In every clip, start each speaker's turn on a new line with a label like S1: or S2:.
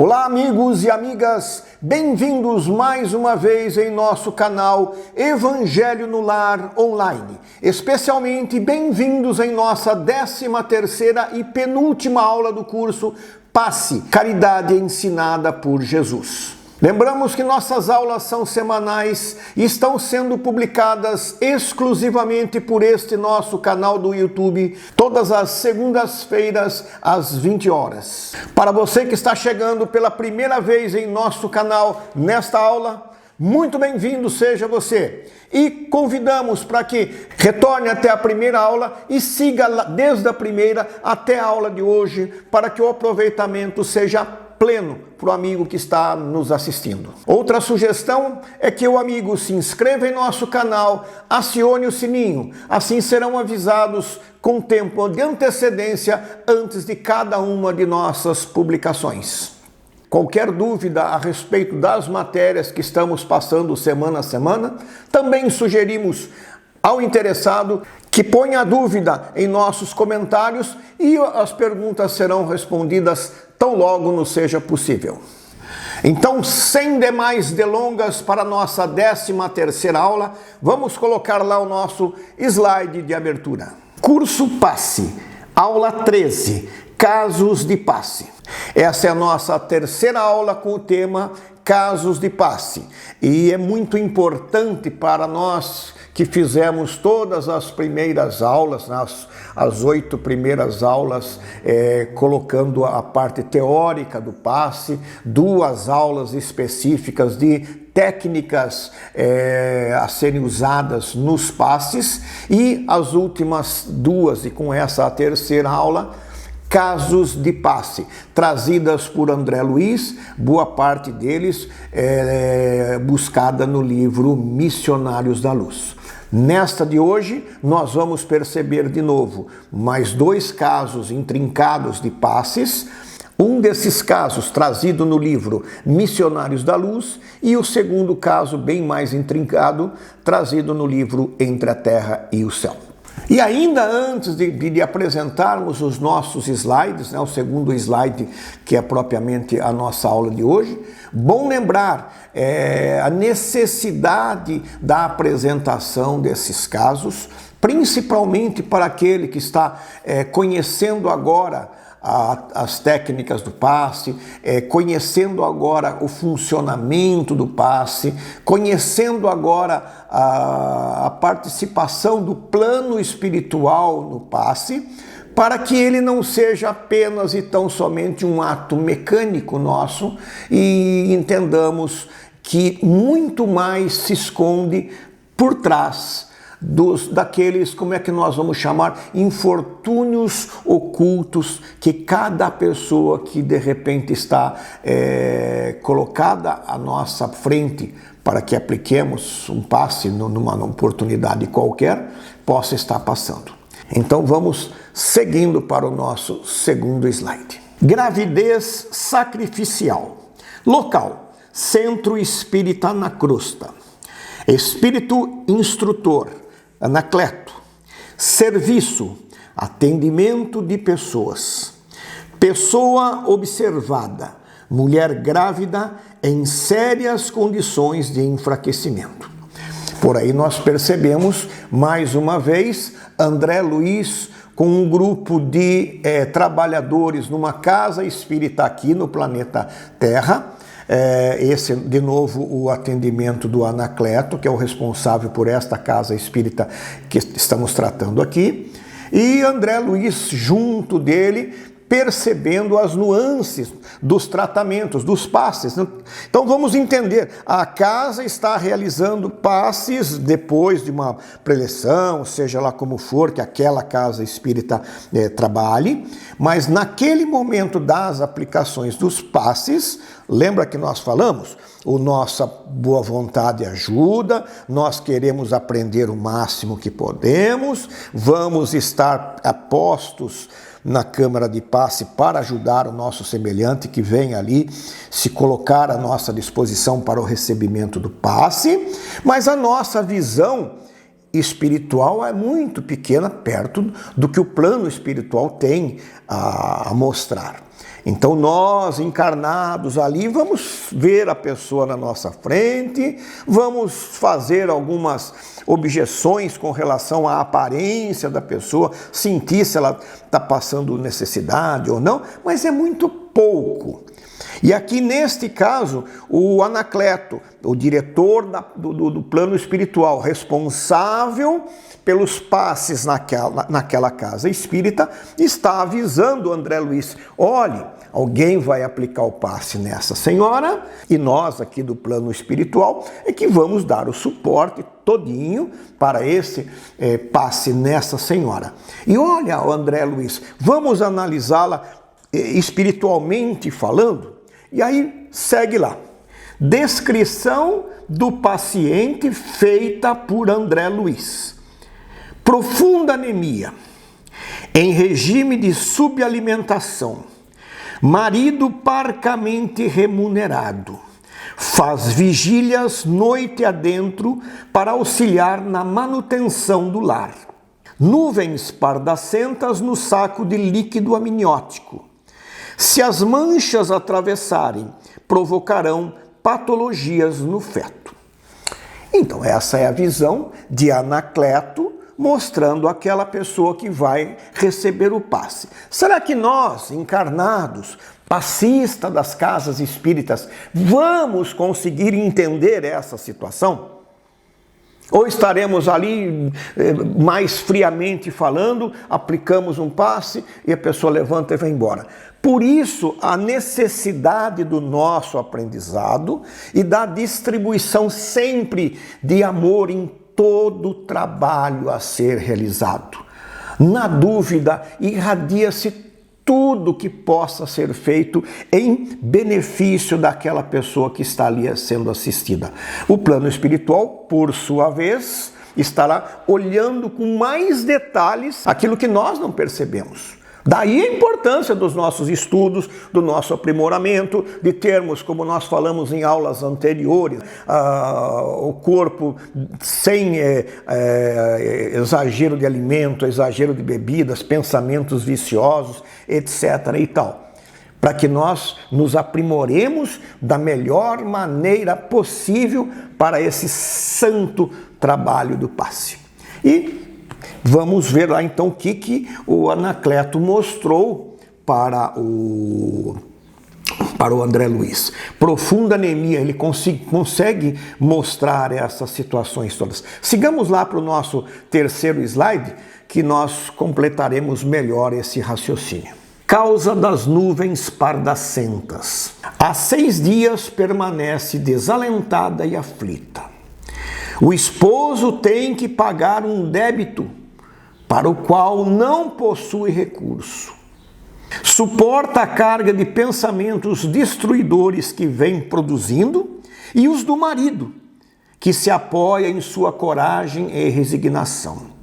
S1: Olá amigos e amigas, bem-vindos mais uma vez em nosso canal Evangelho no Lar Online. Especialmente bem-vindos em nossa 13ª e penúltima aula do curso Passe, Caridade Ensinada por Jesus. Lembramos que nossas aulas são semanais e estão sendo publicadas exclusivamente por este nosso canal do YouTube, todas as segundas-feiras, às 20 horas. Para você que está chegando pela primeira vez em nosso canal nesta aula, muito bem-vindo seja você. E convidamos para que retorne até a primeira aula e siga desde a primeira até a aula de hoje, para que o aproveitamento seja pleno para o amigo que está nos assistindo. Outra sugestão é que o amigo se inscreva em nosso canal, acione o sininho, assim serão avisados com tempo de antecedência antes de cada uma de nossas publicações. Qualquer dúvida a respeito das matérias que estamos passando semana a semana, também sugerimos ao interessado que ponha a dúvida em nossos comentários e as perguntas serão respondidas tão logo nos seja possível. Então, sem demais delongas, para a nossa 13ª aula, vamos colocar lá o nosso slide de abertura. Curso Passe, aula 13, Casos de Passe. Essa é a nossa terceira aula com o tema Casos de Passe. E é muito importante para nós que fizemos todas as primeiras aulas, as 8 primeiras aulas, colocando a parte teórica do passe, 2 aulas específicas de técnicas a serem usadas nos passes e as últimas 2, e com essa a terceira aula, Casos de Passe, trazidas por André Luiz, boa parte deles buscada no livro Missionários da Luz. Nesta de hoje, nós vamos perceber de novo mais 2 casos intrincados de passes, um desses casos trazido no livro Missionários da Luz e o segundo caso bem mais intrincado, trazido no livro Entre a Terra e o Céu. E ainda antes de apresentarmos os nossos slides, o segundo slide que é propriamente a nossa aula de hoje, bom lembrar a necessidade da apresentação desses casos, principalmente para aquele que está conhecendo agora as técnicas do passe, conhecendo agora o funcionamento do passe, conhecendo agora a participação do plano espiritual no passe, para que ele não seja apenas e tão somente um ato mecânico nosso e entendamos que muito mais se esconde por trás daqueles, como é que nós vamos chamar, infortúnios ocultos que cada pessoa que de repente está colocada à nossa frente para que apliquemos um passe numa oportunidade qualquer, possa estar passando. Então vamos seguindo para o nosso segundo slide. Gravidez sacrificial. Local: Centro Espírita na Crosta. Espírito instrutor: Anacleto. Serviço: atendimento de pessoas. Pessoa observada: mulher grávida em sérias condições de enfraquecimento. Por aí nós percebemos, mais uma vez, André Luiz com um grupo de trabalhadores numa casa espírita aqui no planeta Terra. Esse, de novo, o atendimento do Anacleto, que é o responsável por esta casa espírita que estamos tratando aqui, e André Luiz junto dele, percebendo as nuances dos tratamentos, dos passes. Então vamos entender, a casa está realizando passes depois de uma preleção, seja lá como for que aquela casa espírita trabalhe, mas naquele momento das aplicações dos passes, lembra que nós falamos? Nossa boa vontade ajuda, nós queremos aprender o máximo que podemos, vamos estar apostos na câmara de passe para ajudar o nosso semelhante que vem ali se colocar à nossa disposição para o recebimento do passe, mas a nossa visão espiritual é muito pequena perto do que o plano espiritual tem a mostrar. Então nós, encarnados ali, vamos ver a pessoa na nossa frente, vamos fazer algumas objeções com relação à aparência da pessoa, sentir se ela está passando necessidade ou não, mas é muito pouco. E aqui neste caso, o Anacleto, o diretor do plano espiritual, responsável pelos passes naquela casa espírita, está avisando o André Luiz: olhe, alguém vai aplicar o passe nessa senhora e nós aqui do plano espiritual é que vamos dar o suporte todinho para esse passe nessa senhora. E olha, André Luiz, vamos analisá-la espiritualmente falando. E aí segue lá. Descrição do paciente feita por André Luiz. Profunda anemia, em regime de subalimentação, marido parcamente remunerado, faz vigílias noite adentro para auxiliar na manutenção do lar. Nuvens pardacentas no saco de líquido amniótico. Se as manchas atravessarem, provocarão patologias no feto. Então, essa é a visão de Anacleto, mostrando aquela pessoa que vai receber o passe. Será que nós, encarnados, passistas das casas espíritas, vamos conseguir entender essa situação? Ou estaremos ali mais friamente falando, aplicamos um passe e a pessoa levanta e vai embora. Por isso, a necessidade do nosso aprendizado e da distribuição sempre de amor em todo o trabalho a ser realizado. Na dúvida, irradia-se tudo que possa ser feito em benefício daquela pessoa que está ali sendo assistida. O plano espiritual, por sua vez, estará olhando com mais detalhes aquilo que nós não percebemos. Daí a importância dos nossos estudos, do nosso aprimoramento, de termos, como nós falamos em aulas anteriores, o corpo sem exagero de alimento, exagero de bebidas, pensamentos viciosos, etc. e tal. Para que nós nos aprimoremos da melhor maneira possível para esse santo trabalho do passe. E vamos ver lá então o que o Anacleto mostrou para o André Luiz. Profunda anemia, ele consegue mostrar essas situações todas. Sigamos lá para o nosso terceiro slide, que nós completaremos melhor esse raciocínio. Causa das nuvens pardacentas. Há 6 dias permanece desalentada e aflita. O esposo tem que pagar um débito para o qual não possui recurso. Suporta a carga de pensamentos destruidores que vem produzindo e os do marido, que se apoia em sua coragem e resignação.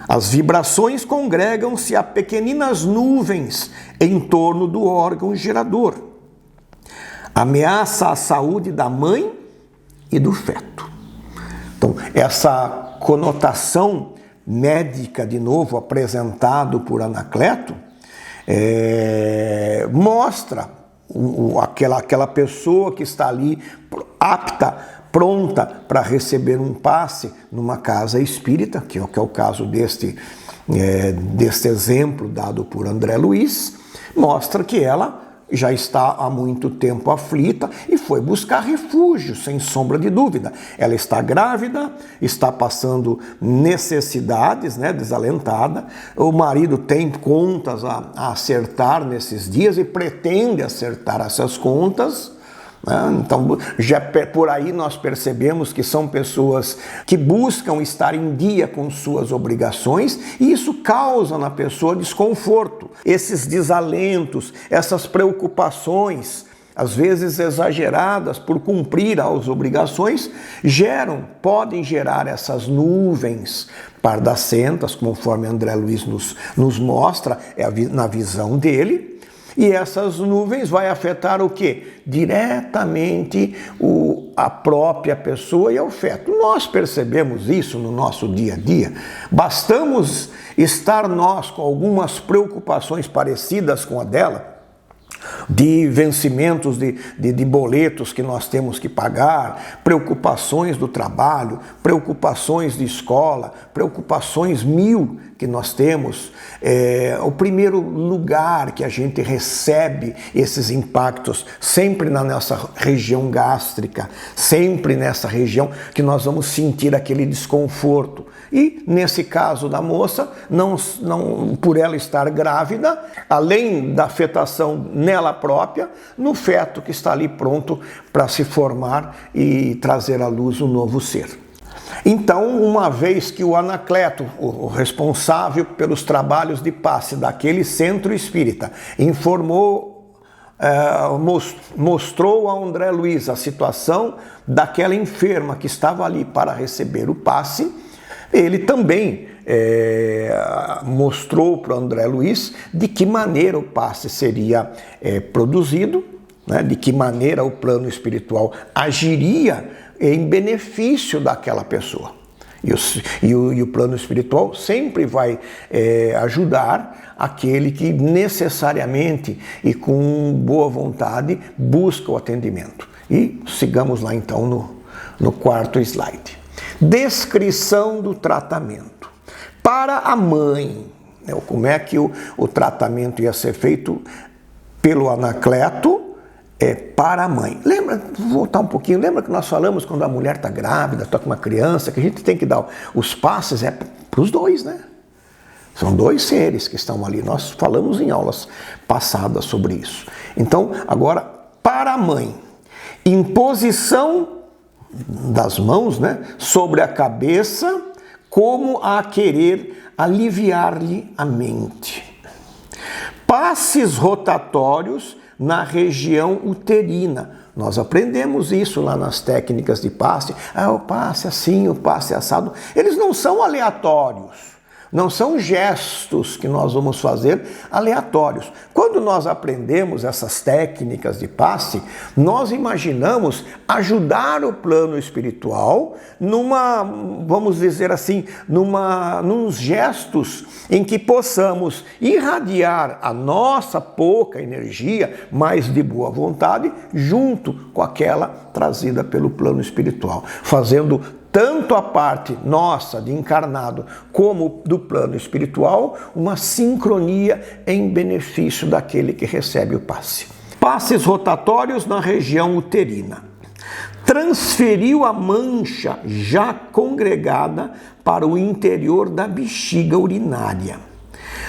S1: As vibrações congregam-se a pequeninas nuvens em torno do órgão gerador. Ameaça a saúde da mãe e do feto. Então, essa conotação médica, de novo, apresentado por Anacleto, mostra aquela pessoa que está ali apta, pronta para receber um passe numa casa espírita, que é o caso deste exemplo dado por André Luiz, mostra que ela já está há muito tempo aflita e foi buscar refúgio, sem sombra de dúvida. Ela está grávida, está passando necessidades, desalentada. O marido tem contas a acertar nesses dias e pretende acertar essas contas. Então, já por aí nós percebemos que são pessoas que buscam estar em dia com suas obrigações e isso causa na pessoa desconforto. Esses desalentos, essas preocupações, às vezes exageradas por cumprir as obrigações, podem gerar essas nuvens pardacentas, conforme André Luiz nos mostra, na visão dele. E essas nuvens vai afetar o quê? Diretamente a própria pessoa e o feto. Nós percebemos isso no nosso dia a dia. Bastamos estar nós com algumas preocupações parecidas com a dela de vencimentos de boletos que nós temos que pagar, preocupações do trabalho, preocupações de escola, preocupações mil que nós temos. O primeiro lugar que a gente recebe esses impactos, sempre na nossa região gástrica, sempre nessa região que nós vamos sentir aquele desconforto. E nesse caso da moça, não por ela estar grávida, além da afetação nela própria, no feto que está ali pronto para se formar e trazer à luz um novo ser. Então, uma vez que o Anacleto, o responsável pelos trabalhos de passe daquele centro espírita, mostrou a André Luiz a situação daquela enferma que estava ali para receber o passe, ele também mostrou para o André Luiz de que maneira o passe seria produzido, né, de que maneira o plano espiritual agiria em benefício daquela pessoa. E o plano espiritual sempre vai ajudar aquele que necessariamente e com boa vontade busca o atendimento. E sigamos lá então no quarto slide. Descrição do tratamento. Para a mãe, como é que o tratamento ia ser feito pelo Anacleto para a mãe. Lembra, vou voltar um pouquinho, lembra que nós falamos quando a mulher está grávida, está com uma criança, que a gente tem que dar os passes para os dois, né? São dois seres que estão ali. Nós falamos em aulas passadas sobre isso. Então, agora, para a mãe, imposição das mãos, né, sobre a cabeça, como a querer aliviar-lhe a mente. Passes rotatórios na região uterina. Nós aprendemos isso lá nas técnicas de passe. O passe assim, o passe assado. Eles não são aleatórios. Não são gestos que nós vamos fazer aleatórios. Quando nós aprendemos essas técnicas de passe, nós imaginamos ajudar o plano espiritual vamos dizer assim, nos gestos em que possamos irradiar a nossa pouca energia, mas de boa vontade, junto com aquela trazida pelo plano espiritual, fazendo tanto a parte nossa de encarnado como do plano espiritual, uma sincronia em benefício daquele que recebe o passe. Passes rotatórios na região uterina. Transferiu a mancha já congregada para o interior da bexiga urinária.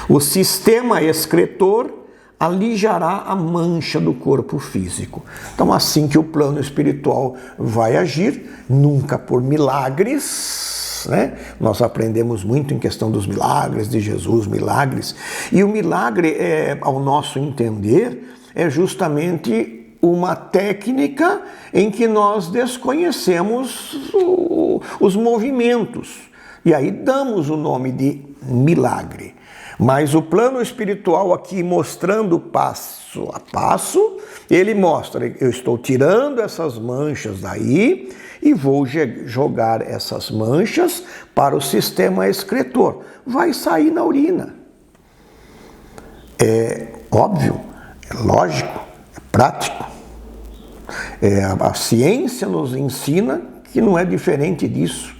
S1: O sistema excretor alijará a mancha do corpo físico. Então, assim que o plano espiritual vai agir, nunca por milagres, né? Nós aprendemos muito em questão dos milagres de Jesus, milagres. E o milagre, ao nosso entender, é justamente uma técnica em que nós desconhecemos os movimentos. E aí damos o nome de milagre. Mas o plano espiritual aqui, mostrando passo a passo, ele mostra, eu estou tirando essas manchas daí e vou jogar essas manchas para o sistema excretor. Vai sair na urina. É óbvio, é lógico, é prático. A ciência nos ensina que não é diferente disso.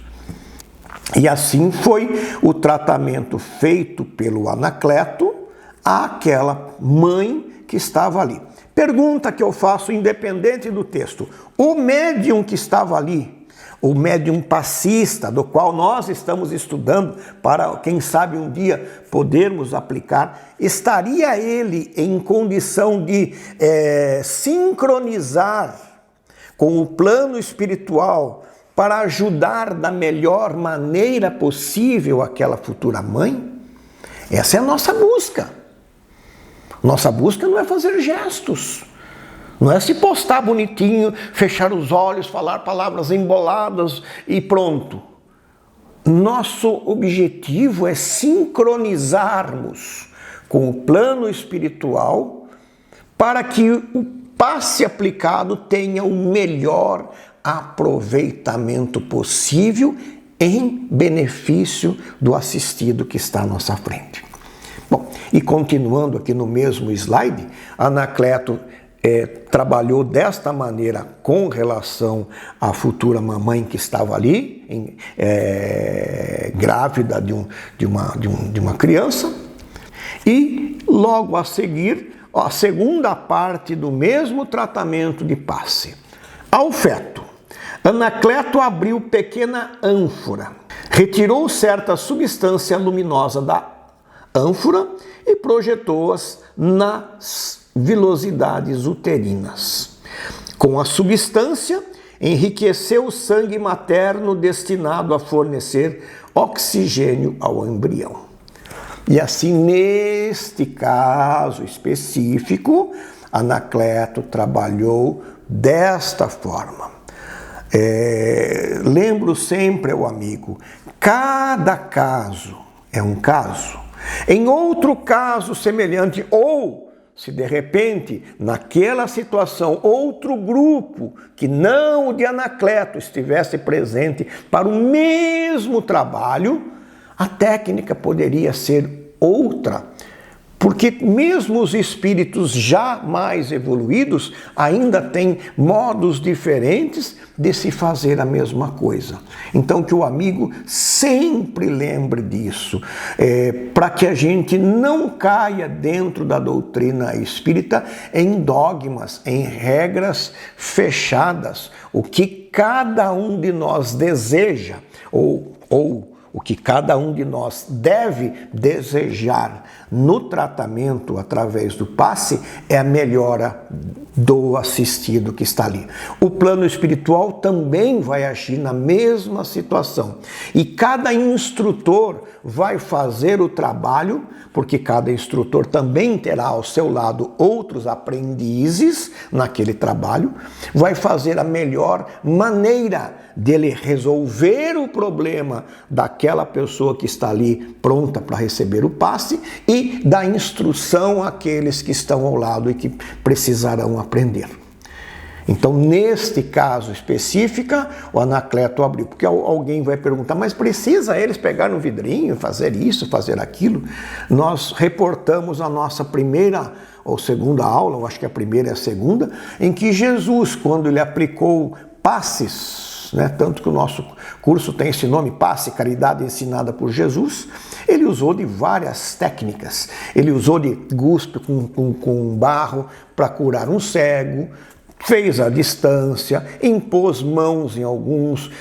S1: E assim foi o tratamento feito pelo Anacleto àquela mãe que estava ali. Pergunta que eu faço independente do texto. O médium que estava ali, o médium passista, do qual nós estamos estudando para, quem sabe, um dia podermos aplicar, estaria ele em condição de sincronizar com o plano espiritual para ajudar da melhor maneira possível aquela futura mãe? Essa é a nossa busca. Nossa busca não é fazer gestos, não é se postar bonitinho, fechar os olhos, falar palavras emboladas e pronto. Nosso objetivo é sincronizarmos com o plano espiritual para que o passe aplicado tenha o melhor aproveitamento possível em benefício do assistido que está à nossa frente. Bom, e continuando aqui no mesmo slide, Anacleto trabalhou desta maneira com relação à futura mamãe que estava ali, grávida de uma criança, e logo a seguir, a segunda parte do mesmo tratamento de passe. Ao feto, Anacleto abriu pequena ânfora, retirou certa substância luminosa da ânfora e projetou-as nas vilosidades uterinas. Com a substância, enriqueceu o sangue materno destinado a fornecer oxigênio ao embrião. E assim, neste caso específico, Anacleto trabalhou desta forma. Lembro sempre ao amigo, cada caso é um caso. Em outro caso semelhante, ou se de repente, naquela situação, outro grupo que não o de Anacleto estivesse presente para o mesmo trabalho, a técnica poderia ser outra. Porque mesmo os espíritos já mais evoluídos ainda têm modos diferentes de se fazer a mesma coisa. Então que o amigo sempre lembre disso, para que a gente não caia dentro da doutrina espírita em dogmas, em regras fechadas. O que cada um de nós deseja, ou o que cada um de nós deve desejar no tratamento através do passe é a melhora do assistido que está ali. O plano espiritual também vai agir na mesma situação. E cada instrutor vai fazer o trabalho, porque cada instrutor também terá ao seu lado outros aprendizes naquele trabalho, vai fazer a melhor maneira dele resolver o problema daquela pessoa que está ali pronta para receber o passe e dar instrução àqueles que estão ao lado e que precisarão aprender. Então, neste caso específico, o Anacleto abriu, porque alguém vai perguntar, mas precisa eles pegar no vidrinho, fazer isso, fazer aquilo? Nós reportamos a nossa primeira ou segunda aula, eu acho que a primeira e a segunda, em que Jesus, quando ele aplicou passes, tanto que o nosso curso tem esse nome, Passe, Caridade Ensinada por Jesus, ele usou de várias técnicas. Ele usou de guspe com barro para curar um cego, fez a distância, impôs mãos em alguns,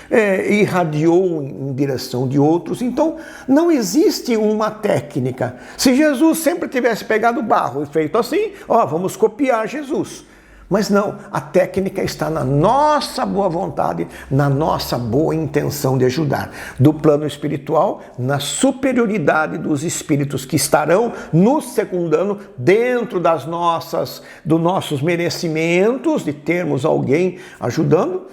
S1: irradiou em direção de outros. Então, não existe uma técnica. Se Jesus sempre tivesse pegado barro e feito assim, vamos copiar Jesus. Mas não, a técnica está na nossa boa vontade, na nossa boa intenção de ajudar. Do plano espiritual, na superioridade dos espíritos que estarão nos secundando dentro dos nossos merecimentos de termos alguém ajudando,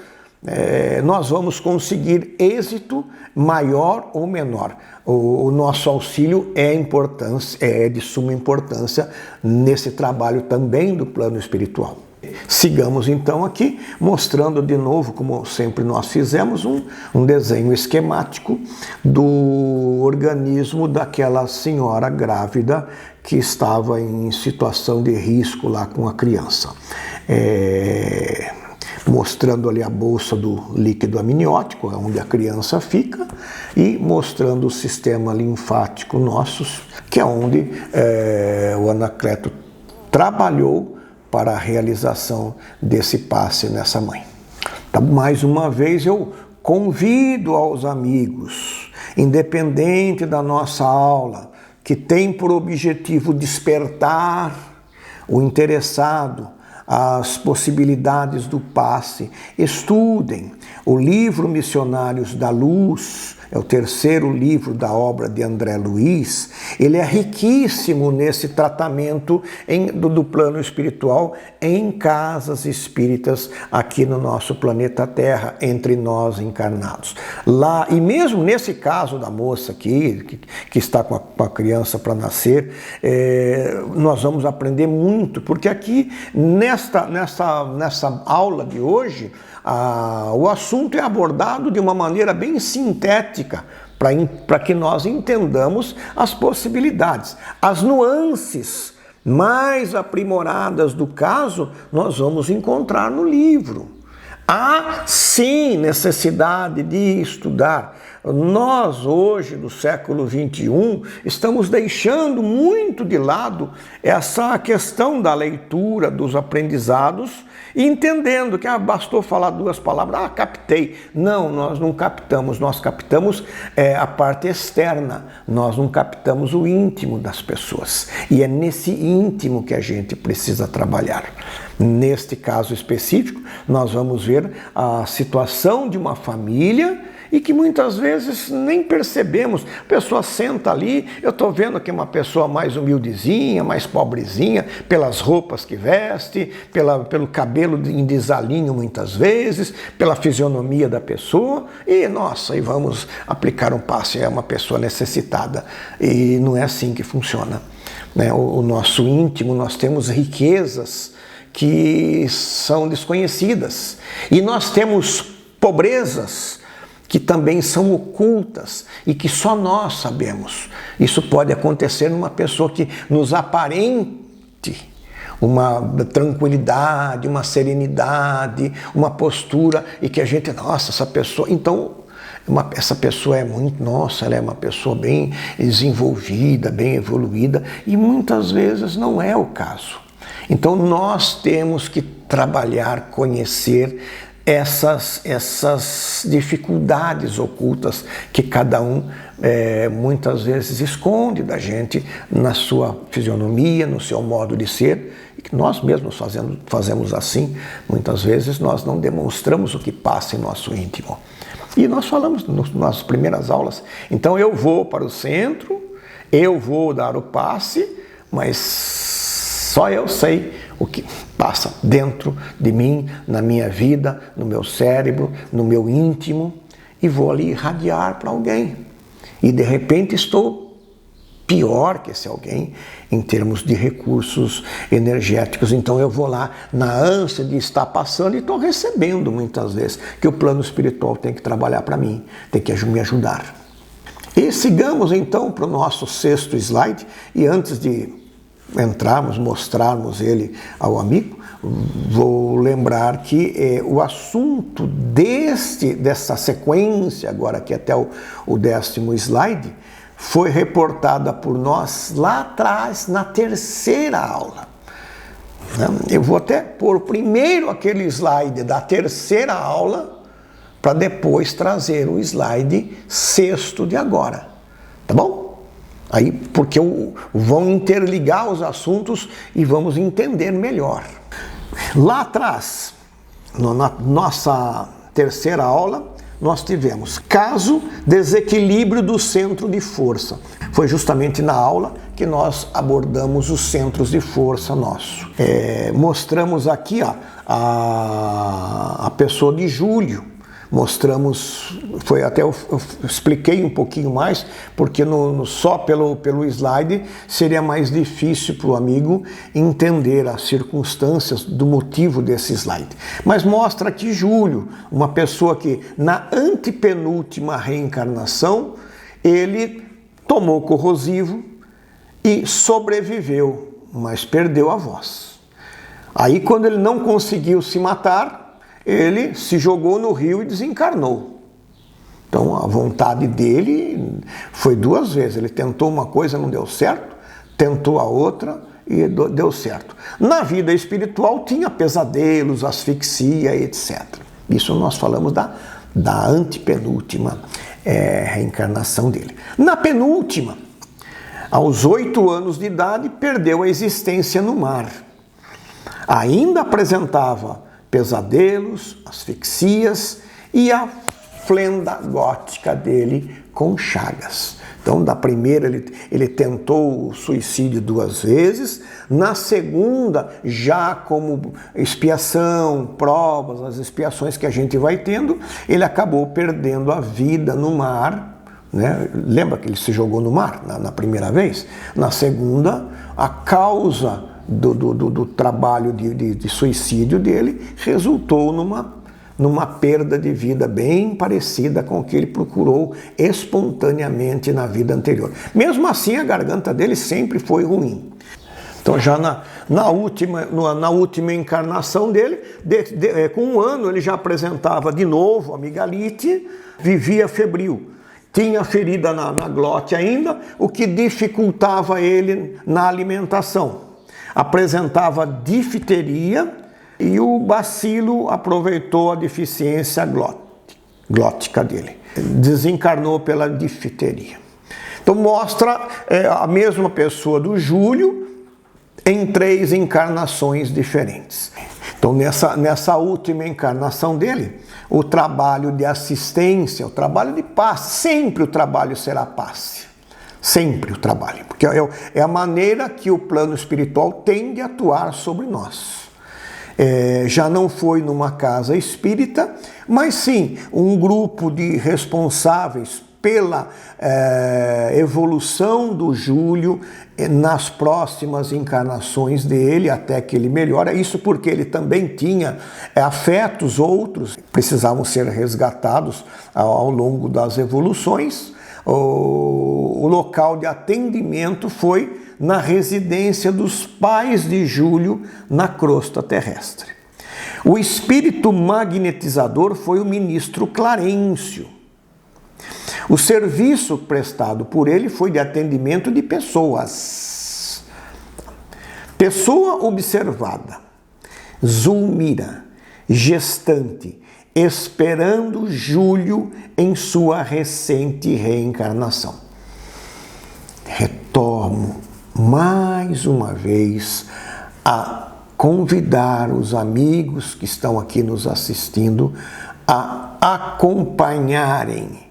S1: nós vamos conseguir êxito maior ou menor. O nosso auxílio é de suma importância nesse trabalho também do plano espiritual. Sigamos então aqui, mostrando de novo, como sempre nós fizemos, um desenho esquemático do organismo daquela senhora grávida que estava em situação de risco lá com a criança. Mostrando ali a bolsa do líquido amniótico, onde a criança fica, e mostrando o sistema linfático nosso, que é onde o Anacleto trabalhou para a realização desse passe nessa mãe. Então, mais uma vez eu convido aos amigos, independente da nossa aula, que tem por objetivo despertar o interessado às possibilidades do passe, estudem o livro Missionários da Luz, é o terceiro livro da obra de André Luiz. Ele é riquíssimo nesse tratamento do plano espiritual em casas espíritas aqui no nosso planeta Terra, entre nós encarnados. Lá, e mesmo nesse caso da moça aqui, que está com a criança para nascer, nós vamos aprender muito, porque aqui nessa aula de hoje, o assunto é abordado de uma maneira bem sintética, para que nós entendamos as possibilidades. As nuances mais aprimoradas do caso nós vamos encontrar no livro. Há sim necessidade de estudar. Nós hoje, no século XXI, estamos deixando muito de lado essa questão da leitura, dos aprendizados, e entendendo que bastou falar 2 palavras, captei. Não, nós não captamos, nós captamos a parte externa, nós não captamos o íntimo das pessoas. E é nesse íntimo que a gente precisa trabalhar. Neste caso específico, nós vamos ver a situação de uma família e que muitas vezes nem percebemos. A pessoa senta ali, eu estou vendo que é uma pessoa mais humildezinha, mais pobrezinha, pelas roupas que veste, pelo cabelo em desalinho muitas vezes, pela fisionomia da pessoa, e nossa, e vamos aplicar um passe, é uma pessoa necessitada. E não é assim que funciona, né? O nosso íntimo, nós temos riquezas que são desconhecidas, e nós temos pobrezas que também são ocultas e que só nós sabemos. Isso pode acontecer numa pessoa que nos aparente uma tranquilidade, uma serenidade, uma postura, e que a gente, nossa, essa pessoa, então, essa pessoa é muito, nossa, ela é uma pessoa bem desenvolvida, bem evoluída, e muitas vezes não é o caso. Então nós temos que trabalhar, conhecer essas dificuldades ocultas que cada um muitas vezes esconde da gente na sua fisionomia, no seu modo de ser, e que nós mesmos fazemos assim. Muitas vezes nós não demonstramos o que passa em nosso íntimo. E nós falamos nas primeiras aulas, então eu vou para o centro, eu vou dar o passe, mas só eu sei o que passa dentro de mim, na minha vida, no meu cérebro, no meu íntimo, e vou ali irradiar para alguém. E de repente estou pior que esse alguém em termos de recursos energéticos. Então eu vou lá na ânsia de estar passando e estou recebendo muitas vezes, que o plano espiritual tem que trabalhar para mim, tem que me ajudar. E sigamos então para o nosso 6º slide, e antes de entrarmos, mostrarmos ele ao amigo, vou lembrar que o assunto dessa sequência, agora que até o 10º slide, foi reportada por nós lá atrás, na 3ª aula. Eu vou até pôr primeiro aquele slide da 3ª aula, para depois trazer o slide 6º de agora, tá bom? Aí, porque vão interligar os assuntos e vamos entender melhor. Lá atrás, na nossa 3ª aula, nós tivemos caso desequilíbrio do centro de força. Foi justamente na aula que nós abordamos os centros de força nosso. Mostramos aqui a pessoa de Júlio. Mostramos, eu expliquei um pouquinho mais, porque só pelo slide seria mais difícil para o amigo entender as circunstâncias do motivo desse slide. Mas mostra aqui Júlio, uma pessoa que na antepenúltima reencarnação, ele tomou corrosivo e sobreviveu, mas perdeu a voz. Aí quando ele não conseguiu se matar, ele se jogou no rio e desencarnou. Então a vontade dele foi 2 vezes. Ele tentou uma coisa, não deu certo, tentou a outra e deu certo. Na vida espiritual tinha pesadelos, asfixia, etc. Isso nós falamos da antepenúltima reencarnação dele. Na penúltima, aos 8 anos de idade, perdeu a existência no mar. Ainda apresentava pesadelos, asfixias e a flenda gótica dele com chagas. Então, da primeira ele tentou o suicídio 2 vezes, na segunda, já como expiação, provas, as expiações que a gente vai tendo, ele acabou perdendo a vida no mar, né? Lembra que ele se jogou no mar na primeira vez? Na segunda, a causa do trabalho de suicídio dele resultou numa perda de vida bem parecida com o que ele procurou espontaneamente na vida anterior. Mesmo assim, a garganta dele sempre foi ruim. Então, já na última encarnação dele, com 1 ano, ele já apresentava de novo amigdalite, vivia febril. Tinha ferida na glote ainda, o que dificultava ele na alimentação. Apresentava difteria e o bacilo aproveitou a deficiência glótica dele. Desencarnou pela difteria. Então mostra a mesma pessoa do Júlio em 3 encarnações diferentes. Então nessa última encarnação dele, o trabalho de assistência, o trabalho de passe, sempre o trabalho será passe. Sempre o trabalho, porque é a maneira que o plano espiritual tem de atuar sobre nós. Já não foi numa casa espírita, mas sim um grupo de responsáveis pela evolução do Júlio nas próximas encarnações dele, até que ele melhora. Isso porque ele também tinha afetos outros, precisavam ser resgatados ao longo das evoluções. O local de atendimento foi na residência dos pais de Júlio, na crosta terrestre. O espírito magnetizador foi o ministro Clarencio. O serviço prestado por ele foi de atendimento de pessoas. Pessoa observada, Zulmira, gestante, esperando Júlio em sua recente reencarnação. Retomo mais uma vez a convidar os amigos que estão aqui nos assistindo a acompanharem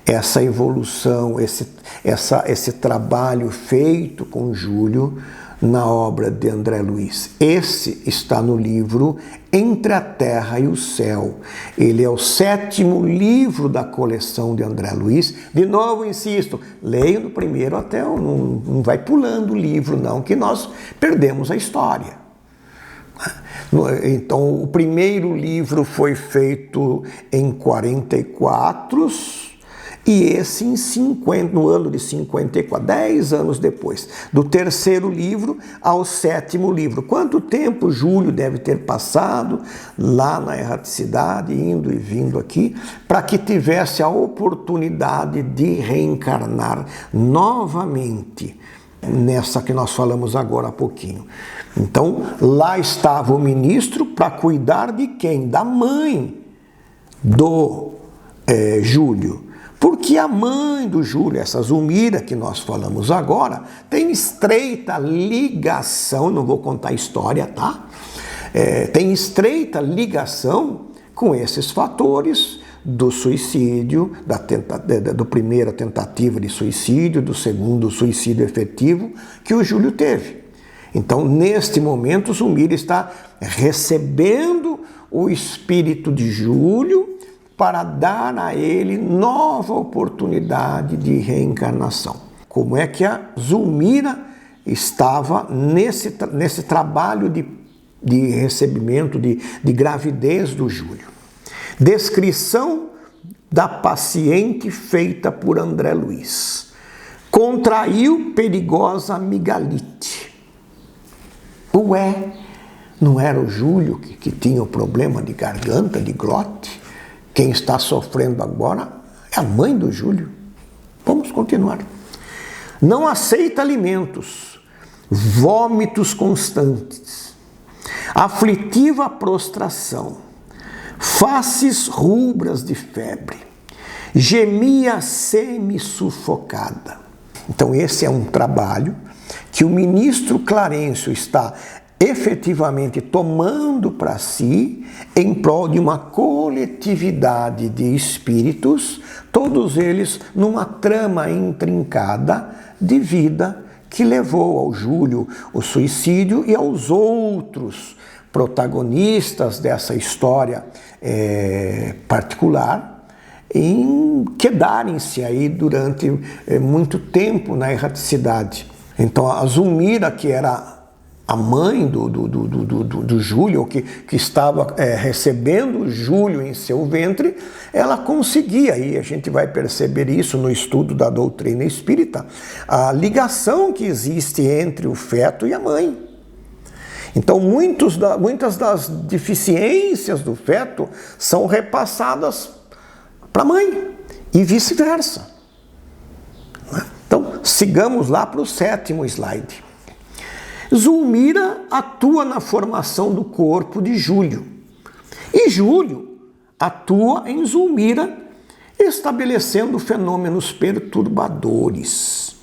S1: essa evolução, esse trabalho feito com Júlio na obra de André Luiz. Esse está no livro Entre a Terra e o Céu. Ele é o 7º livro da coleção de André Luiz. De novo, insisto, leia do primeiro até não vai pulando o livro, não, que nós perdemos a história. Então, o primeiro livro foi feito em 44 e esse no ano de 54, 10 anos depois, do 3º livro ao 7º livro. Quanto tempo Júlio deve ter passado lá na erraticidade, indo e vindo aqui, para que tivesse a oportunidade de reencarnar novamente nessa que nós falamos agora há pouquinho. Então, lá estava o ministro para cuidar de quem? Da mãe do Júlio. Porque a mãe do Júlio, essa Zulmira que nós falamos agora, tem estreita ligação, não vou contar a história, tá? Tem estreita ligação com esses fatores do suicídio, do primeira tentativa de suicídio, do segundo suicídio efetivo que o Júlio teve. Então, neste momento, Zulmira está recebendo o espírito de Júlio para dar a ele nova oportunidade de reencarnação. Como é que a Zulmira estava nesse trabalho de recebimento, de gravidez do Júlio? Descrição da paciente feita por André Luiz. Contraiu perigosa amigdalite. Ué, não era o Júlio que tinha o problema de garganta, de glote? Quem está sofrendo agora é a mãe do Júlio. Vamos continuar. Não aceita alimentos, vômitos constantes, aflitiva prostração, faces rubras de febre, gemia semi-sufocada. Então esse é um trabalho que o ministro Clarencio está efetivamente tomando para si em prol de uma coletividade de espíritos, todos eles numa trama intrincada de vida que levou ao Júlio o suicídio e aos outros protagonistas dessa história particular em quedarem-se aí durante muito tempo na erraticidade. Então a Zulmira, que era A mãe do Júlio, que estava recebendo o Júlio em seu ventre, ela conseguia, e a gente vai perceber isso no estudo da doutrina espírita, a ligação que existe entre o feto e a mãe. Então, muitas das deficiências do feto são repassadas para a mãe e vice-versa. Então, sigamos lá para o 7º slide. Zulmira atua na formação do corpo de Júlio. E Júlio atua em Zulmira, estabelecendo fenômenos perturbadores.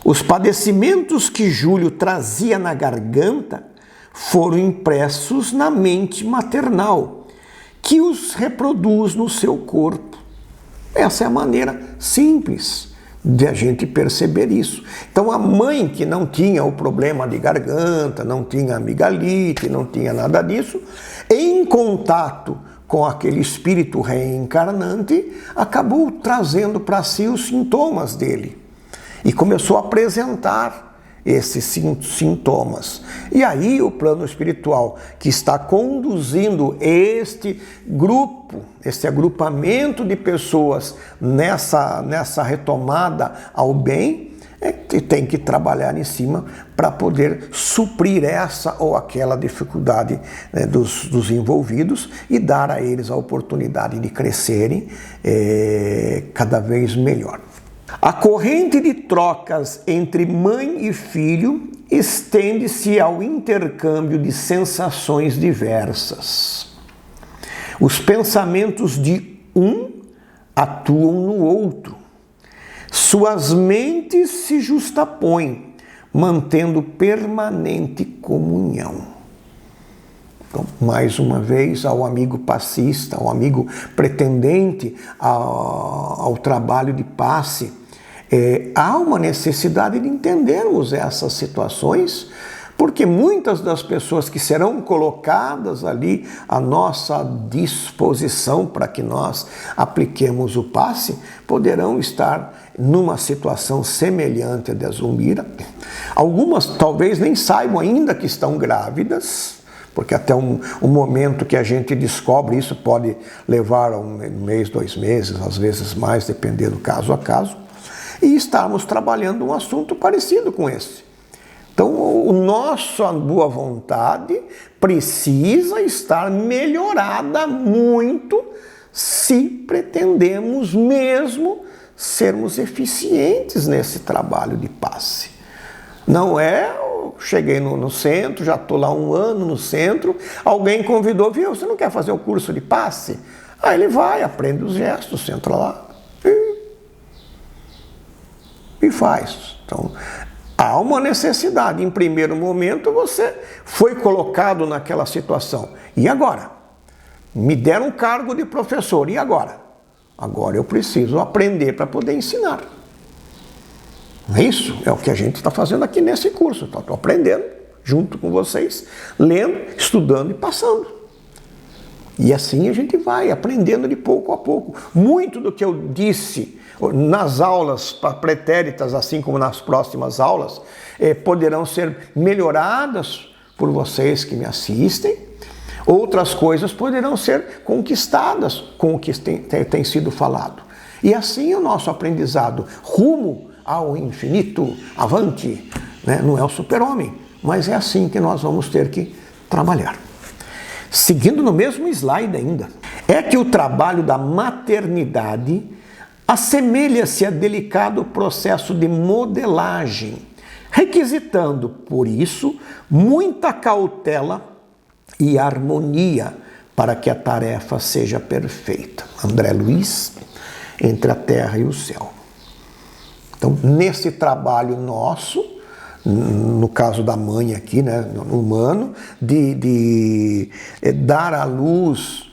S1: Os padecimentos que Júlio trazia na garganta foram impressos na mente maternal, que os reproduz no seu corpo. Essa é a maneira simples de a gente perceber isso. Então, a mãe que não tinha o problema de garganta, não tinha amidalite, não tinha nada disso, em contato com aquele espírito reencarnante, acabou trazendo para si os sintomas dele e começou a apresentar esses sintomas. E aí o plano espiritual que está conduzindo este grupo, esse agrupamento de pessoas nessa retomada ao bem, tem que trabalhar em cima para poder suprir essa ou aquela dificuldade, né, dos envolvidos e dar a eles a oportunidade de crescerem cada vez melhor. A corrente de trocas entre mãe e filho estende-se ao intercâmbio de sensações diversas. Os pensamentos de um atuam no outro. Suas mentes se justapõem, mantendo permanente comunhão. Então, mais uma vez, ao amigo passista, ao amigo pretendente ao trabalho de passe, há uma necessidade de entendermos essas situações, porque muitas das pessoas que serão colocadas ali à nossa disposição para que nós apliquemos o passe, poderão estar numa situação semelhante à da Zulmira. Algumas talvez nem saibam ainda que estão grávidas, porque até um momento que a gente descobre isso pode levar a um mês, 2 meses, às vezes mais, dependendo do caso a caso, e estarmos trabalhando um assunto parecido com esse. Então, nossa boa vontade precisa estar melhorada muito se pretendemos mesmo sermos eficientes nesse trabalho de passe. Não cheguei no centro, já estou lá 1 ano no centro, alguém convidou, viu, você não quer fazer o curso de passe? Aí ele vai, aprende os gestos, entra lá e faz. Então, há uma necessidade. Em primeiro momento, você foi colocado naquela situação. E agora? Me deram um cargo de professor. E agora? Agora eu preciso aprender para poder ensinar. Isso é o que a gente está fazendo aqui nesse curso. Estou aprendendo junto com vocês, lendo, estudando e passando. E assim a gente vai aprendendo de pouco a pouco. Muito do que eu disse nas aulas pretéritas, assim como nas próximas aulas, poderão ser melhoradas por vocês que me assistem. Outras coisas poderão ser conquistadas com o que tem sido falado. E assim o nosso aprendizado rumo ao infinito, avante, né? Não é o super-homem, mas é assim que nós vamos ter que trabalhar. Seguindo no mesmo slide ainda, é que o trabalho da maternidade assemelha-se a delicado processo de modelagem, requisitando, por isso, muita cautela e harmonia para que a tarefa seja perfeita. André Luiz, Entre a Terra e o Céu. Então, nesse trabalho nosso, no caso da mãe aqui, né, humano, de dar à luz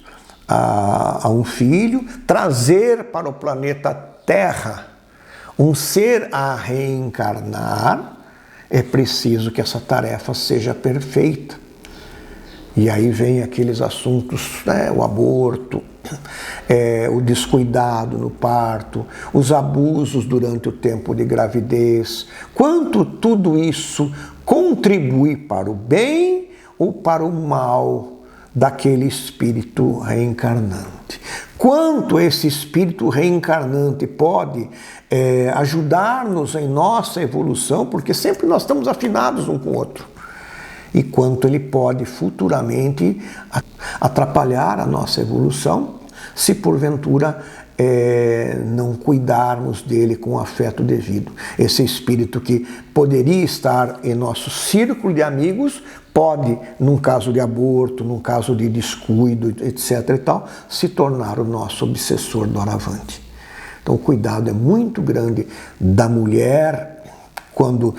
S1: a um filho, trazer para o planeta Terra um ser a reencarnar, é preciso que essa tarefa seja perfeita. E aí vem aqueles assuntos, né, o aborto, o descuidado no parto, os abusos durante o tempo de gravidez. Quanto tudo isso contribui para o bem ou para o mal daquele espírito reencarnante. Quanto esse espírito reencarnante pode ajudar-nos em nossa evolução, porque sempre nós estamos afinados um com o outro. E quanto ele pode futuramente atrapalhar a nossa evolução, se porventura não cuidarmos dele com o afeto devido. Esse espírito que poderia estar em nosso círculo de amigos, pode, num caso de aborto, num caso de descuido, etc. e tal, se tornar o nosso obsessor doravante. Então o cuidado é muito grande da mulher quando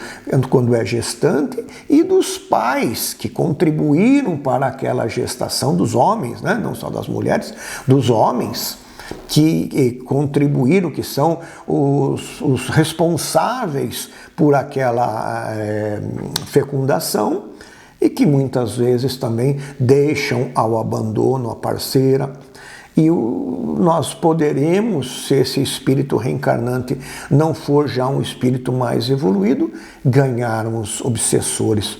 S1: é gestante e dos pais que contribuíram para aquela gestação, dos homens, né? Não só das mulheres, dos homens que contribuíram, que são os responsáveis por aquela fecundação e que muitas vezes também deixam ao abandono a parceira. E nós poderemos, se esse espírito reencarnante não for já um espírito mais evoluído, ganharmos obsessores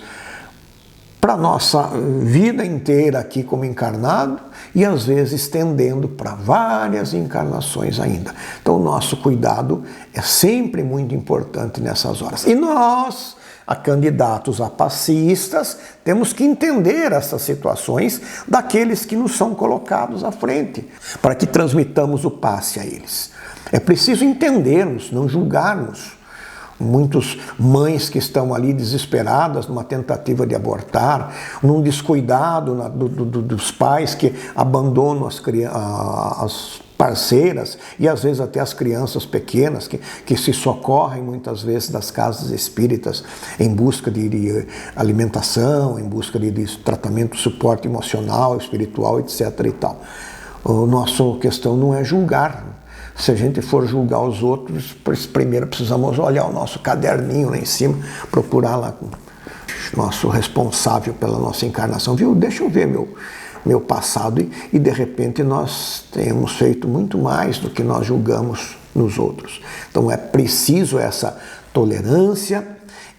S1: para a nossa vida inteira aqui como encarnado e às vezes estendendo para várias encarnações ainda. Então o nosso cuidado é sempre muito importante nessas horas. E nós, a candidatos a passistas, temos que entender essas situações daqueles que nos são colocados à frente, para que transmitamos o passe a eles. É preciso entendermos, não julgarmos. Muitas mães que estão ali desesperadas numa tentativa de abortar, num descuidado dos pais que abandonam as parceiras e às vezes até as crianças pequenas que se socorrem muitas vezes das casas espíritas em busca de alimentação, em busca de tratamento, suporte emocional, espiritual, etc. e tal. A nossa questão não é julgar. Se a gente for julgar os outros, primeiro precisamos olhar o nosso caderninho lá em cima, procurar lá o nosso responsável pela nossa encarnação. Viu? Deixa eu ver meu passado e de repente nós temos feito muito mais do que nós julgamos nos outros. Então é preciso essa tolerância,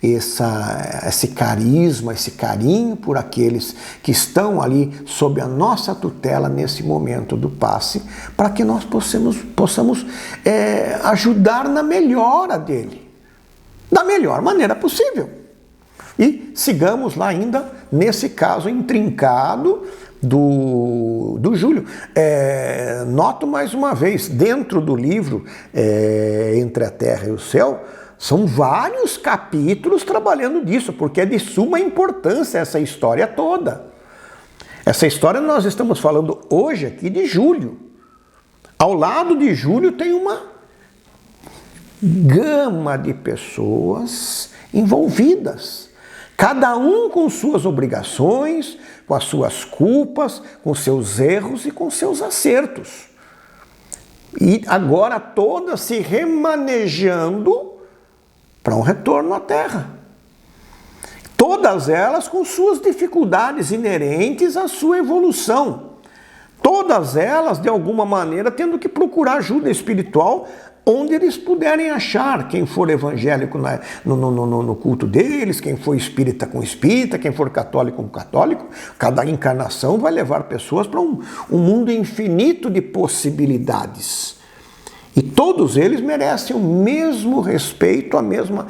S1: esse carisma, esse carinho por aqueles que estão ali sob a nossa tutela nesse momento do passe, para que nós possamos ajudar na melhora dele, da melhor maneira possível. E sigamos lá ainda nesse caso intrincado do Júlio. Noto mais uma vez, dentro do livro Entre a Terra e o Céu, são vários capítulos trabalhando disso, porque é de suma importância essa história toda. Essa história nós estamos falando hoje aqui de Júlio. Ao lado de Júlio tem uma gama de pessoas envolvidas. Cada um com suas obrigações, com as suas culpas, com seus erros e com seus acertos. E agora todas se remanejando para um retorno à Terra. Todas elas com suas dificuldades inerentes à sua evolução. Todas elas, de alguma maneira, tendo que procurar ajuda espiritual onde eles puderem achar. Quem for evangélico no culto deles, quem for espírita com espírita, quem for católico com católico. Cada encarnação vai levar pessoas para um mundo infinito de possibilidades. E todos eles merecem o mesmo respeito, a mesma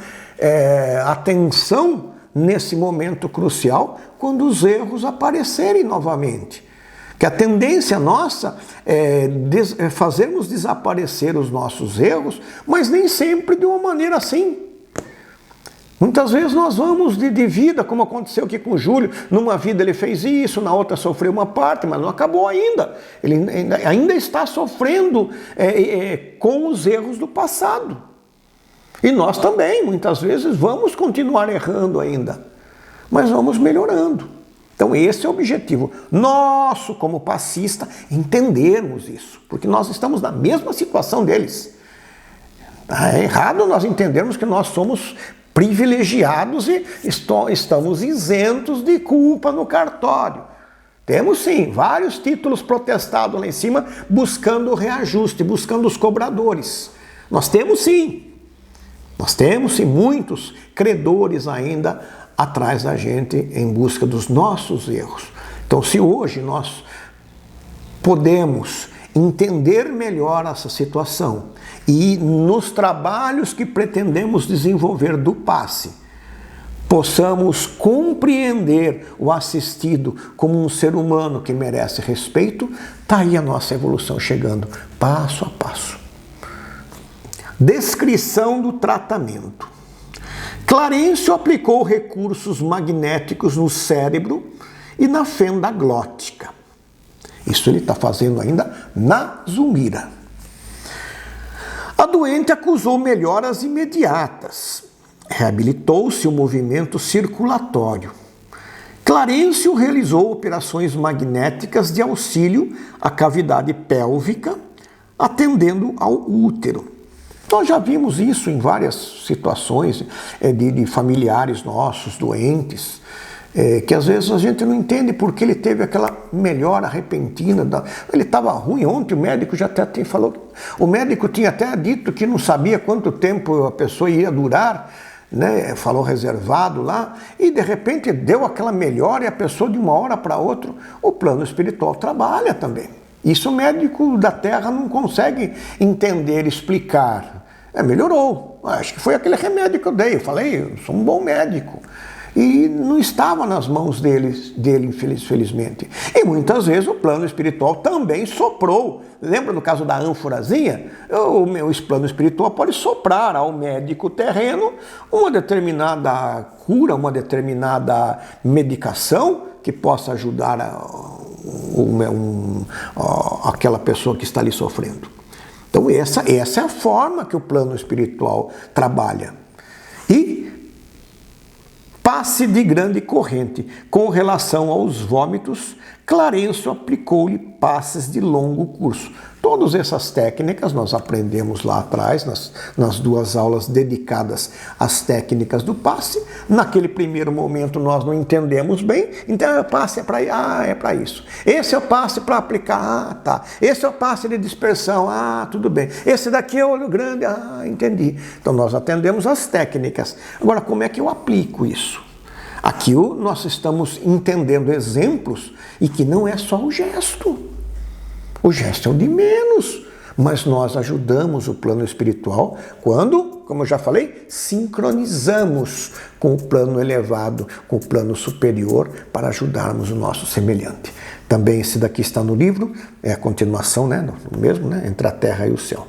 S1: atenção nesse momento crucial, quando os erros aparecerem novamente. Que a tendência nossa é fazermos desaparecer os nossos erros, mas nem sempre de uma maneira assim. Muitas vezes nós vamos de vida, como aconteceu aqui com o Júlio. Numa vida ele fez isso, na outra sofreu uma parte, mas não acabou ainda. Ele ainda está sofrendo com os erros do passado. E nós também, muitas vezes, vamos continuar errando ainda, mas vamos melhorando. Então esse é o objetivo nosso como passista, entendermos isso, porque nós estamos na mesma situação deles. É errado nós entendermos que nós somos privilegiados e estamos isentos de culpa no cartório. Temos sim, vários títulos protestados lá em cima, buscando o reajuste, buscando os cobradores. Nós temos sim. Nós temos sim muitos credores ainda atrás da gente em busca dos nossos erros. Então, se hoje nós podemos entender melhor essa situação e nos trabalhos que pretendemos desenvolver do passe, possamos compreender o assistido como um ser humano que merece respeito, está aí a nossa evolução chegando passo a passo. Descrição do tratamento. Clarencio aplicou recursos magnéticos no cérebro e na fenda glótica. Isso ele está fazendo ainda na Zulmira. A doente acusou melhoras imediatas. Reabilitou-se o movimento circulatório. Clarencio realizou operações magnéticas de auxílio à cavidade pélvica, atendendo ao útero. Nós já vimos isso em várias situações de familiares nossos, doentes, que às vezes a gente não entende porque ele teve aquela melhora repentina. Ele estava ruim ontem, o médico já até falou, o médico tinha até dito que não sabia quanto tempo a pessoa ia durar, né? Falou reservado lá, e de repente deu aquela melhora e a pessoa de uma hora para outra, o plano espiritual trabalha também. Isso o médico da Terra não consegue entender, explicar. Melhorou. Acho que foi aquele remédio que eu dei. Eu falei, eu sou um bom médico. E não estava nas mãos dele, infelizmente. E muitas vezes o plano espiritual também soprou. Lembra do caso da ânforazinha? O meu plano espiritual pode soprar ao médico terreno uma determinada cura, uma determinada medicação que possa ajudar aquela pessoa que está ali sofrendo. Então essa é a forma que o plano espiritual trabalha. E passe de grande corrente. Com relação aos vômitos, Clarencio aplicou-lhe passes de longo curso. Todas essas técnicas nós aprendemos lá atrás, nas duas aulas dedicadas às técnicas do passe. Naquele primeiro momento nós não entendemos bem, então o passe é para isso. Esse é o passe para aplicar, tá. Esse é o passe de dispersão, tudo bem. Esse daqui é o olho grande, entendi. Então nós atendemos as técnicas. Agora, como é que eu aplico isso? Aqui nós estamos entendendo exemplos e que não é só o gesto. O gesto é o de menos, mas nós ajudamos o plano espiritual quando, como eu já falei, sincronizamos com o plano elevado, com o plano superior, para ajudarmos o nosso semelhante. Também esse daqui está no livro, é a continuação, no mesmo, entre a terra e o céu.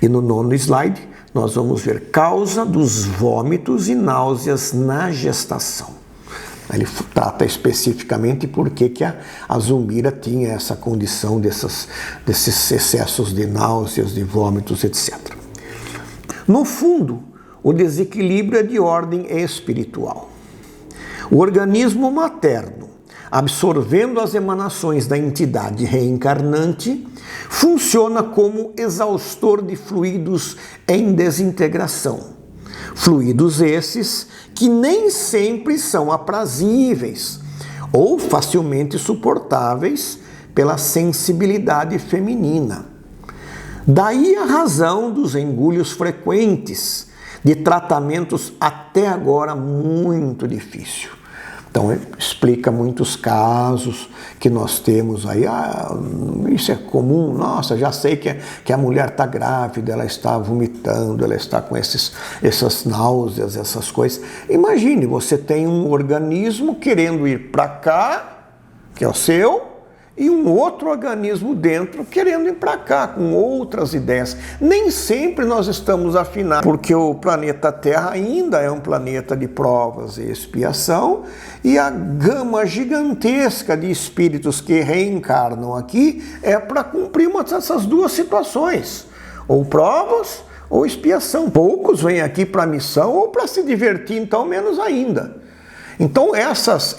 S1: E no 9º slide, nós vamos ver causa dos vômitos e náuseas na gestação. Ele trata especificamente por que a Zulmira tinha essa condição desses excessos de náuseas, de vômitos, etc. No fundo, o desequilíbrio é de ordem espiritual. O organismo materno, absorvendo as emanações da entidade reencarnante, funciona como exaustor de fluidos em desintegração. Fluidos esses que nem sempre são aprazíveis ou facilmente suportáveis pela sensibilidade feminina. Daí a razão dos engulhos frequentes, de tratamentos até agora muito difíceis. Então, ele explica muitos casos que nós temos aí. Isso é comum, nossa, já sei que a mulher está grávida, ela está vomitando, ela está com essas náuseas, essas coisas. Imagine, você tem um organismo querendo ir para cá, que é o seu, e um outro organismo dentro querendo ir para cá, com outras ideias. Nem sempre nós estamos afinados, porque o planeta Terra ainda é um planeta de provas e expiação, e a gama gigantesca de espíritos que reencarnam aqui é para cumprir uma dessas duas situações, ou provas ou expiação. Poucos vêm aqui para a missão ou para se divertir, então menos ainda. Então essas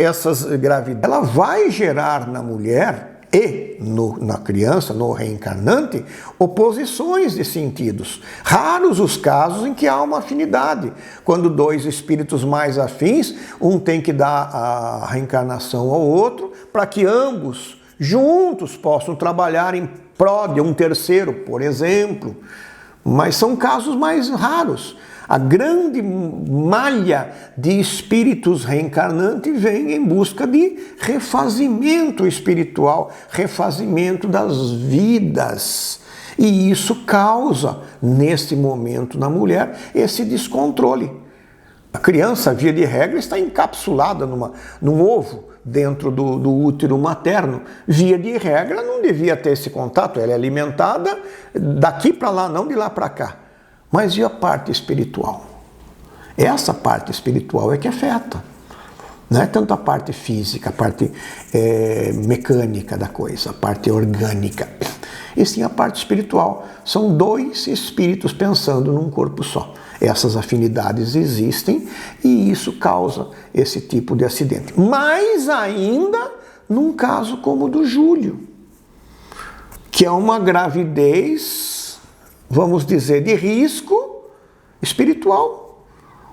S1: gravidez, ela vai gerar na mulher e na criança, no reencarnante, oposições de sentidos. Raros os casos em que há uma afinidade. Quando dois espíritos mais afins, um tem que dar a reencarnação ao outro, para que ambos juntos possam trabalhar em prol de um terceiro, por exemplo. Mas são casos mais raros. A grande malha de espíritos reencarnantes vem em busca de refazimento espiritual, refazimento das vidas. E isso causa, nesse momento na mulher, esse descontrole. A criança, via de regra, está encapsulada num ovo dentro do útero materno. Via de regra, não devia ter esse contato. Ela é alimentada daqui para lá, não de lá para cá. Mas e a parte espiritual? Essa parte espiritual é que afeta. Não é tanto a parte física, a parte mecânica da coisa, a parte orgânica. E sim a parte espiritual. São dois espíritos pensando num corpo só. Essas afinidades existem e isso causa esse tipo de acidente. Mais ainda num caso como o do Júlio, que é uma gravidez, vamos dizer, de risco espiritual.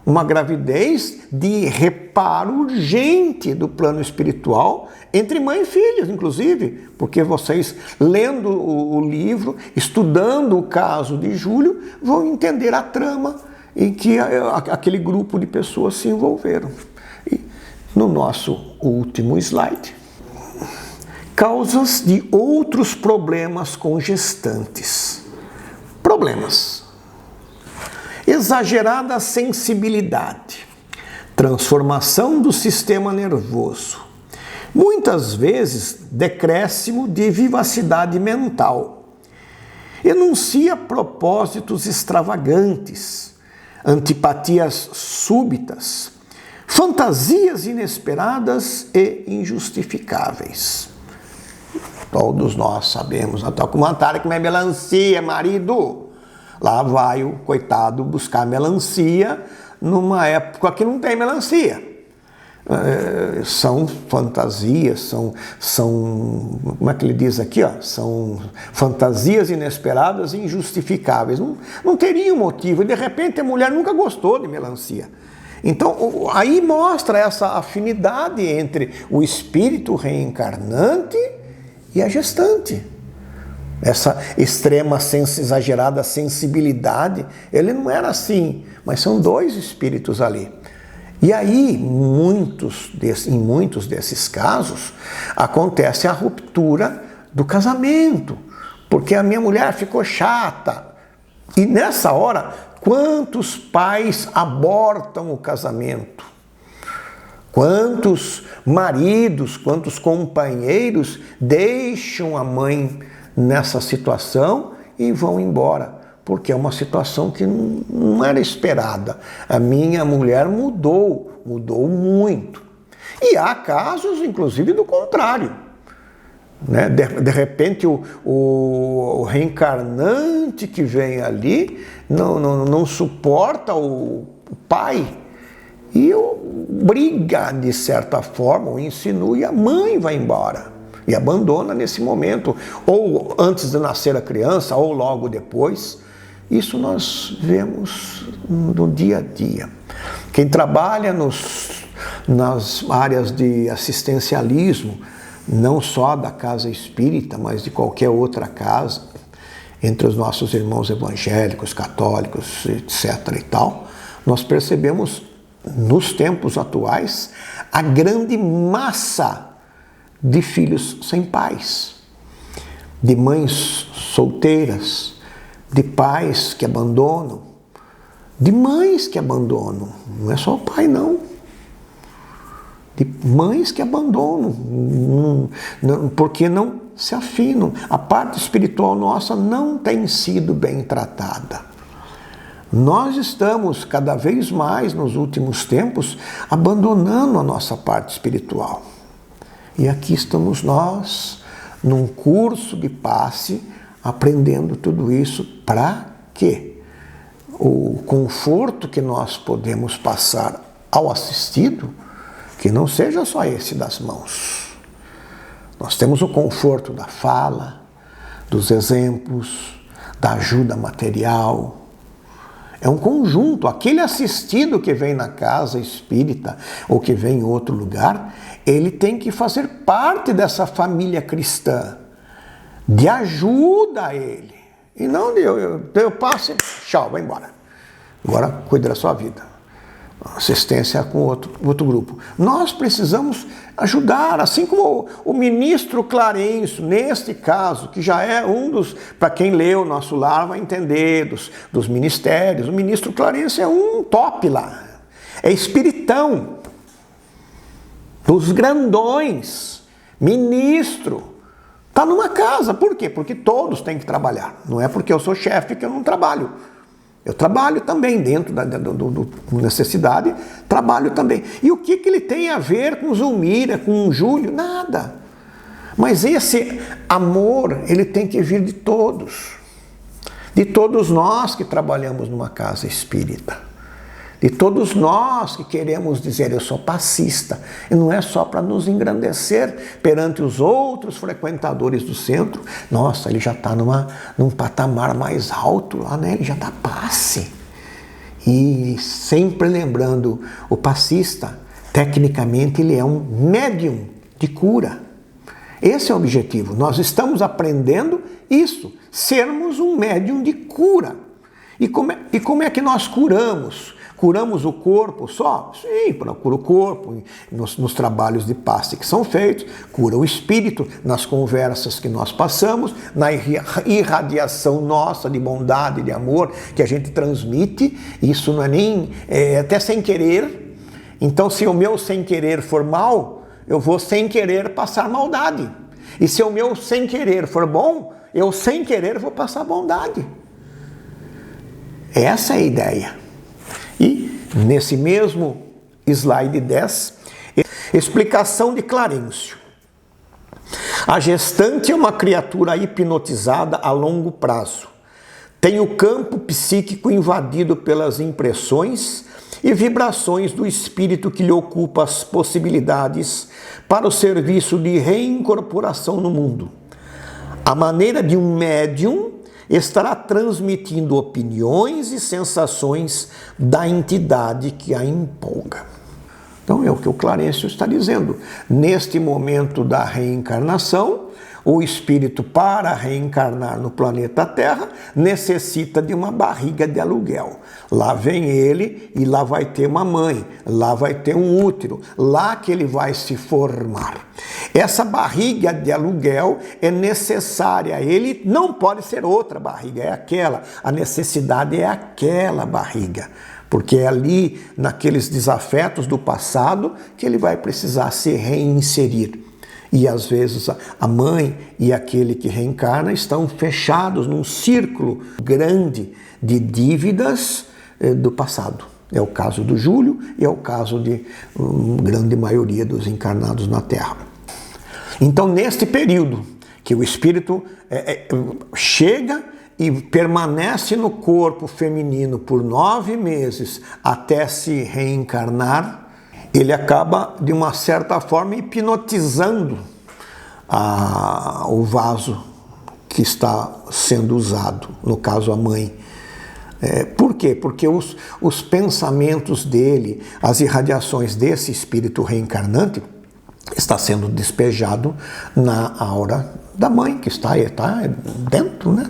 S1: Uma gravidez de reparo urgente do plano espiritual entre mãe e filhos, inclusive, porque vocês, lendo o livro, estudando o caso de Júlio, vão entender a trama em que aquele grupo de pessoas se envolveram. E no nosso último slide, causas de outros problemas com gestantes. Problemas. Exagerada sensibilidade, transformação do sistema nervoso, muitas vezes decréscimo de vivacidade mental, enuncia propósitos extravagantes, antipatias súbitas, fantasias inesperadas e injustificáveis. Todos nós sabemos, até com uma que é melancia, marido. Lá vai o coitado buscar melancia numa época que não tem melancia. São fantasias, são como é que ele diz aqui? São fantasias inesperadas e injustificáveis. Não teria um motivo. De repente a mulher nunca gostou de melancia. Então aí mostra essa afinidade entre o espírito reencarnante e a gestante. Essa extrema, exagerada sensibilidade, ele não era assim, mas são dois espíritos ali. E aí, em muitos desses casos, acontece a ruptura do casamento, porque a minha mulher ficou chata. E nessa hora, quantos pais abortam o casamento? Quantos maridos, quantos companheiros deixam a mãe nessa situação e vão embora, porque é uma situação que não era esperada. A minha mulher mudou muito. E há casos, inclusive, do contrário. Né? De repente, o reencarnante que vem ali não suporta o pai e briga, de certa forma, ou insinua, e a mãe vai embora. E abandona nesse momento, ou antes de nascer a criança, ou logo depois. Isso nós vemos no dia a dia. Quem trabalha nas áreas de assistencialismo, não só da casa espírita, mas de qualquer outra casa, entre os nossos irmãos evangélicos, católicos, etc. e tal, nós percebemos nos tempos atuais a grande massa de filhos sem pais, de mães solteiras, de pais que abandonam, de mães que abandonam. Não é só o pai, não. De mães que abandonam, porque não se afinam. A parte espiritual nossa não tem sido bem tratada. Nós estamos cada vez mais, nos últimos tempos, abandonando a nossa parte espiritual. E aqui estamos nós, num curso de passe, aprendendo tudo isso para quê? O conforto que nós podemos passar ao assistido, que não seja só esse das mãos. Nós temos o conforto da fala, dos exemplos, da ajuda material. É um conjunto. Aquele assistido que vem na casa espírita ou que vem em outro lugar, ele tem que fazer parte dessa família cristã, de ajuda a ele. E não de eu passo e tchau, vai embora. Agora cuida da sua vida. Assistência com outro grupo. Nós precisamos ajudar, assim como o ministro Clarencio, neste caso, que já é um dos, para quem leu o Nosso Lar vai entender, dos ministérios, o ministro Clarencio é um top lá, é espiritão, dos grandões, ministro, está numa casa, por quê? Porque todos têm que trabalhar, não é porque eu sou chefe que eu não trabalho. Eu trabalho também dentro da necessidade, trabalho também. E o que ele tem a ver com Zulmira, com Júlio? Nada. Mas esse amor, ele tem que vir de todos nós que trabalhamos numa casa espírita. De todos nós que queremos dizer, eu sou passista. E não é só para nos engrandecer perante os outros frequentadores do centro. Nossa, ele já está num patamar mais alto lá, né? Ele já está passe. E sempre lembrando, o passista, tecnicamente, ele é um médium de cura. Esse é o objetivo. Nós estamos aprendendo isso, sermos um médium de cura. E como é que nós curamos? Curamos o corpo só? Sim, cura o corpo nos trabalhos de passe que são feitos, cura o espírito nas conversas que nós passamos, na irradiação nossa de bondade, de amor que a gente transmite. Isso não é nem até sem querer. Então, se o meu sem querer for mal, eu vou sem querer passar maldade. E se o meu sem querer for bom, eu sem querer vou passar bondade. Essa é a ideia. E nesse mesmo slide 10, explicação de Clarencio. A gestante é uma criatura hipnotizada a longo prazo. Tem o campo psíquico invadido pelas impressões e vibrações do espírito que lhe ocupa as possibilidades para o serviço de reincorporação no mundo. A maneira de um médium estará transmitindo opiniões e sensações da entidade que a empolga. Então é o que o Clarencio está dizendo. Neste momento da reencarnação, o espírito, para reencarnar no planeta Terra, necessita de uma barriga de aluguel. Lá vem ele e lá vai ter uma mãe, lá vai ter um útero, lá que ele vai se formar. Essa barriga de aluguel é necessária, ele não pode ser outra barriga, é aquela. A necessidade é aquela barriga, porque é ali, naqueles desafetos do passado, que ele vai precisar se reinserir. E às vezes a mãe e aquele que reencarna estão fechados num círculo grande de dívidas do passado. É o caso do Júlio e é o caso de grande maioria dos encarnados na Terra. Então, neste período que o espírito chega e permanece no corpo feminino por 9 meses até se reencarnar, ele acaba, de uma certa forma, hipnotizando o vaso que está sendo usado, no caso a mãe. Por quê? Porque os pensamentos dele, as irradiações desse espírito reencarnante, está sendo despejado na aura da mãe, que está dentro, né?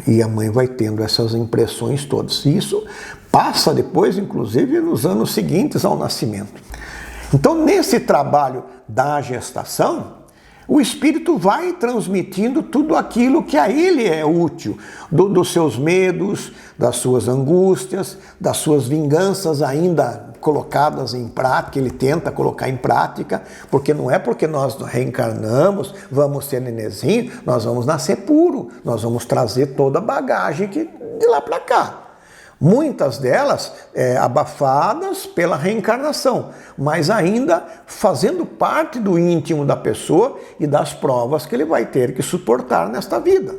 S1: E a mãe vai tendo essas impressões todas. E isso passa depois, inclusive, nos anos seguintes ao nascimento. Então, nesse trabalho da gestação, o espírito vai transmitindo tudo aquilo que a ele é útil, dos seus medos, das suas angústias, das suas vinganças ainda colocadas em prática, ele tenta colocar em prática, porque não é porque nós reencarnamos, vamos ser nenenzinho, nós vamos nascer puro, nós vamos trazer toda a bagagem de lá para cá. Muitas delas abafadas pela reencarnação, mas ainda fazendo parte do íntimo da pessoa e das provas que ele vai ter que suportar nesta vida.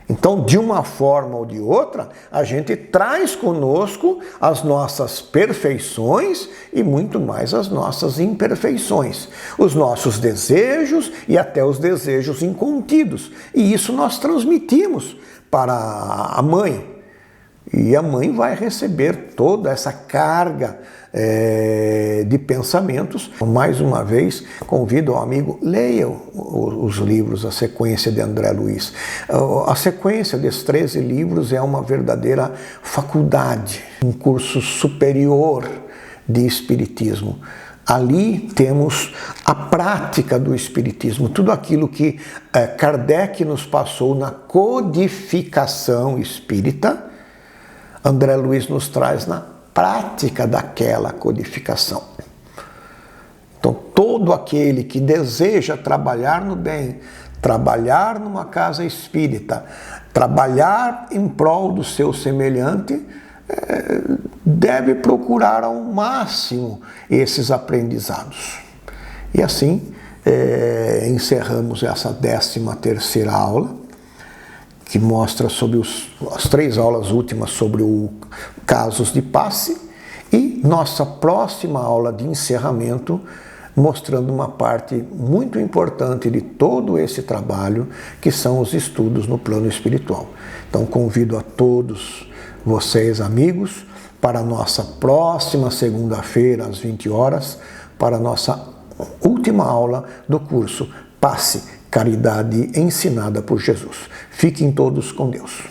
S1: Então, de uma forma ou de outra, a gente traz conosco as nossas perfeições e muito mais as nossas imperfeições, os nossos desejos e até os desejos incontidos. E isso nós transmitimos para a mãe. E a mãe vai receber toda essa carga de pensamentos. Mais uma vez, convido ao amigo, leia os livros, a sequência de André Luiz. A sequência desses 13 livros é uma verdadeira faculdade, um curso superior de Espiritismo. Ali temos a prática do Espiritismo, tudo aquilo que Kardec nos passou na codificação espírita, André Luiz nos traz na prática daquela codificação. Então, todo aquele que deseja trabalhar no bem, trabalhar numa casa espírita, trabalhar em prol do seu semelhante, deve procurar ao máximo esses aprendizados. E assim, encerramos essa 13ª aula, que mostra sobre as 3 aulas últimas sobre o casos de passe, e nossa próxima aula de encerramento, mostrando uma parte muito importante de todo esse trabalho, que são os estudos no plano espiritual. Então, convido a todos vocês, amigos, para a nossa próxima segunda-feira, às 20 horas, para a nossa última aula do curso Passe, Caridade ensinada por Jesus. Fiquem todos com Deus.